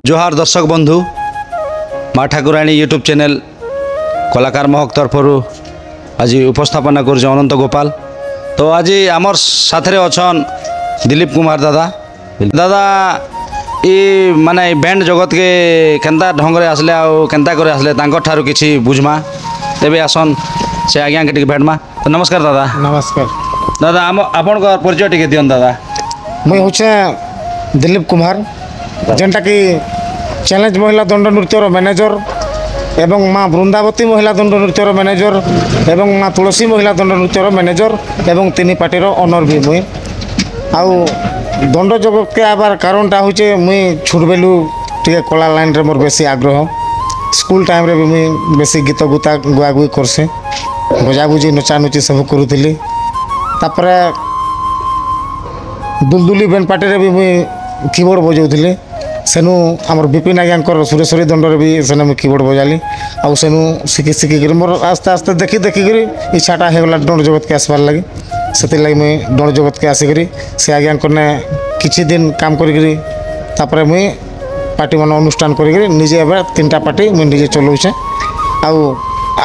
जोहार दर्शक बंधु माँ ठाकुराणी यूट्यूब चैनल कलाकार महक तरफर आज उपस्थापना कर अनंत गोपाल। तो आज आमर साथरे अच्छन दिलीप कुमार दादा। दादा ये माने बैंड जगत के केंता ढंग आसले केंता करे आसले ठारू किछि बुझमा तेबे आसन से आज्ञा के भेटमा। तो नमस्कार दादा। नमस्कार दादा आपण परिचय टिके दियन दादा। मुई होचे दिलीप कुमार जेनटा कि चैलेंज महिला दंड नृत्यर मैनेजर एवं माँ वृंदावती महिला दंड नृत्यर मैनेजर एवं माँ तुलसी महिला दंड नृत्यर मैनेजर एवं तीन पार्टीर ओनर भी मुई आउ दंड जगत के आबार कारणटा होचे मुई छोट बेलू टे कला लाइन रे मोर बेसी आग्रह। स्कूल टाइम रे भी मुई बेसी गीत गुता गुआगुई करसे बजाबुजी नचानुची सब करूली। तापरे दुलदुली बेन पार्टी रे भी मुई कीबोर्ड बजाऊली। सेनु आमर विपिन आज्ञाकर सुरेश्वरी दंडर भी सेने मुझे कीबोर्ड बजाली आउ सेनु शिखी शिखिक मोर आस्ते आस्ते देखी देखिक इच्छाटा होगला दंड जगत के आसबार लगे। से लगे मुई दंड जगत के आसिक से आज्ञाकर ने किछि दिन काम करी मुई पार्टी मान अनुष्ठान करी निजे एवं तीन पार्टी मुझे निजे चलाऊे। आउ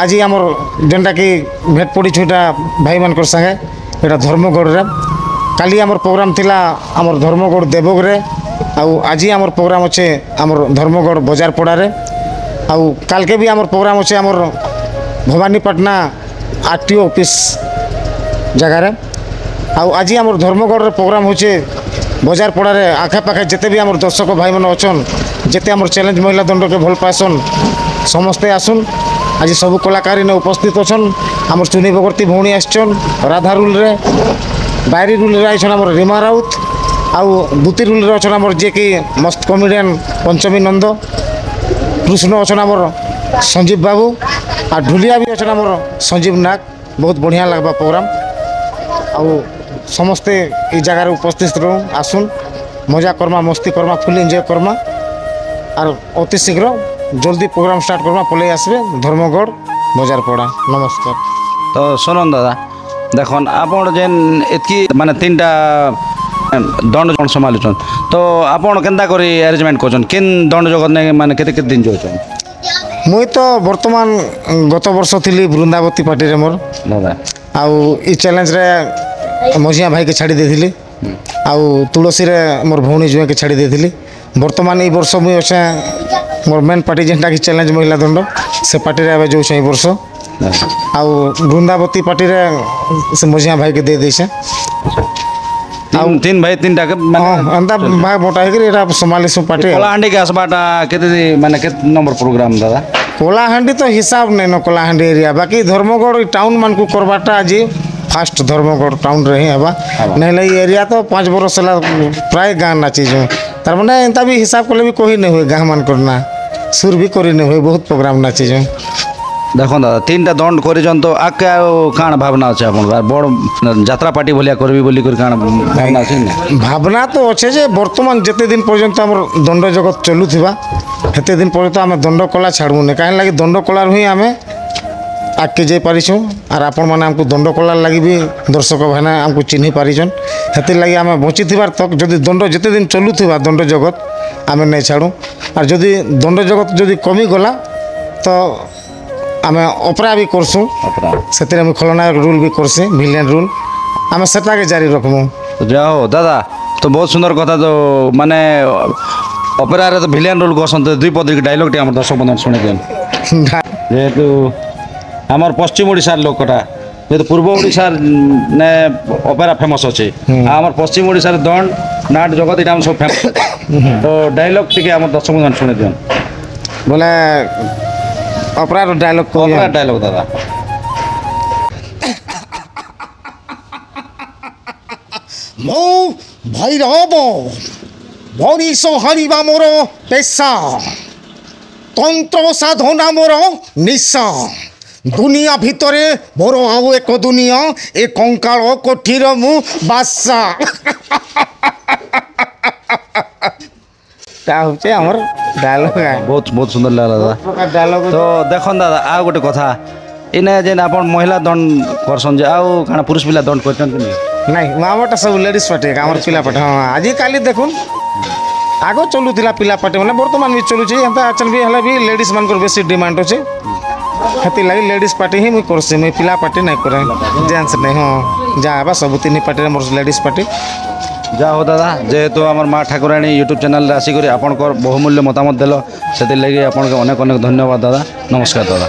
आज आमर जेनटा कि भेट पड़ी छुटा भाई मान संगे यहाँ धर्मगढ़ रे काली आमर प्रोग्राम थिला आमर धर्मगढ़ देवोग रे आउ आज आमर प्रोग्राम अच्छे आमर धर्मगढ़ बजार पड़ारे आउ काल के भी आमर प्रोग्राम अच्छे आमर भवानीपाटना आरटीओ ऑफिस जगार आउ आज आमर धर्मगढ़ रे प्रोग्राम होचे बजार पड़ारे आखे पाखे जिते भी आमर दर्शक भाई मन अच्छन जिते आमर चैलेंज महिला दंड के भल पासन समस्ते आसुन। आज सब कलाकार ने उपस्थित अच्छन आमर चुनी बगर्ती भौणी आसछन राधा रूल रे बायरी रूल रे आइछन आमर रीमा राउत आउ बुती रूल रे अच्छन आमर जे कि मस्त कमेडियन पंचमी नंद कृष्ण अच्छन आमर संजीव बाबू आ ढुलिया भी अच्छन आमर संजीव नाग। बहुत बढ़िया लगबा प्रोग्राम आउ समस्ते ई जगह उपस्थित रहूँ आसुन मजा करमा मस्ती करमा फुल एंजॉय करमा और अति शीघ्र जल्दी प्रोग्राम स्टार्ट करमा पलि आसबे धर्मगढ़ बजार पड़ा। नमस्कार। तो सुनन दादा देखन आपण जेन एतकी माने तीनटा दंड जन संभालुछन तो आपण केनता करी अरेंजमेंट करछन किन दंड जगत ने माने केते केते दिन जोछन। मुई तो वर्तमान गत वर्ष थी वृंदावती पार्टी रे मोर दादा आउ ई चैलेंज रे मझिया भाई के छाड़ी देथिली आउ तुलसी रे मोर भौणी जुए के छाड़ी देथिली। वर्तमान ई वर्ष मुई अच्छे मोर मेन पार्टी जेनटा कि चैलेंज महिला दंड से पार्टी रे आबे जोछे ई वर्ष आउ वृंदावती पार्टी रे से मझिया भाई के दे देछे आउ तीन भाई तीनटा के माने अंदा भाग मोटा है कि एटा सोमाली सु पार्टी कलाहांडी के आसबाटा केते माने केते नंबर प्रोग्राम दादा। कलाहांडी तो हिसाब नहीं न कलाहांडी एरिया बाकी धर्मगढ़ टाउन मान को करवाटा आज फास्ट धर्मगढ़ टाउन रे ही हवा नहीं लई एरिया तो 5 बरस ला प्राय गाँ नाची जो तार माने एंता भी हिसाब कले भी कोई नहीं हुए गाँ मान करना सुर भी करी नहीं हुए बहुत प्रोग्राम नाची जो देखो दादा तीनटा दंड करिजन तो आके काण भावना अच्छे अपन बड़ यात्रा पार्टी भलिया करबी बोली कर काण भावना अछि ने भावना तो अच्छे जे वर्तमान जेते दिन पर्यंत हमर दंड जगत चलुथिबा हेते दिन पर्यंत आमे दंड कला छाड़ू ने काहे लागी दंड कला ही आमे आगे जाई पारिछु आर आपण माने हमको दंड कला लगी भी दर्शक भाईना हमको चिन्ही पारिछन हेते लगी आमे बची थिबार तक जदि दंड जेते दिन चलुथिबा दंड जगत आमे नै छाड़ू आर जदि दंड जगत जदि कमी गला तो आमे ऑपरा भी करसु से खलनायक रूल भी करसे विलेन रूल आमे सेटा के जारी रखमु। तो जाओ दादा तो बहुत सुंदर कथा तो माने ऑपेरा रे तो विलेन रोल करसन तो दुई पद के डायलॉग टे हमर दर्शक बंधु सुनि देन जेहेतु हमर पश्चिम ओडिसा लोकटा जेहेतु पूर्व ओडिसा ने ऑपेरा फेमस अछि हमर पश्चिम ओडिसा रे दंड नाट जगत इटा हम सब फेमस तो डायलॉग टिके हमर दर्शक बंधु सुनि देन बोले ऑपेरा रो डायलॉग को ऑपेरा डायलॉग दादा। मो भैरव मनीष हारिबा मोर पेशा तंत्र साधना मोर निशा दुनिया भितरे मोर आउ एक दुनिया ए कंकाल कोठीर मु बासा होचे हमर डायलॉग बहुत बहुत सुंदर लागला दादा डायलॉग तो देखन दादा आ गोटे कथा इने जेन अपन महिला दंड करसन जे आउ काना पुरुष पिला दंड करछन कि नहीं नहीं आमरटा सब लेडीज पार्टी आमर पिला पार्टी हाँ आज काली देखुन ଆଗ ଚଲୁଥିଲା ପିଲା ପାର୍ଟି ମାନେ ବର୍ତ୍ତମାନ ବି ଚଲୁଛି ଏନ୍ତା ଆଚନ୍ ବି ହେଲେ ବି ଲେଡ଼ିଜ୍ ମାନଙ୍କର ବେଶୀ ଡିମାଣ୍ଡ ଅଛି ସେଥିଲାଗି ଲେଡ଼ିଜ୍ ପାର୍ଟି ହିଁ ମୁଇଁ କରସି ମୁଇଁ ପିଲା ପାର୍ଟି ନାଇଁ करे ଜେଣ୍ଟସ୍ ନାଇଁ ହଁ ଯାହା ହେବା ସବୁ ତିନି ପାର୍ଟିରେ ମୋର ଲେଡ଼ିଜ୍ ପାର୍ଟି যা হো দাদা যেহেতু আমার মা ঠাকুরাণী ইউট্ୟୁବ୍ ଚ୍ୟାନେଲ୍ରେ ଆସିକରି ଆପଣଙ୍କର ବହୁମୂଲ୍ୟ ମତାମତ ଦେଲ ସେଥିଲାଗି ଆପଣଙ୍କୁ ଅନେକ ଅନେକ ଧନ୍ୟବାଦ ଦାଦା ନମସ୍କାର ଦାদା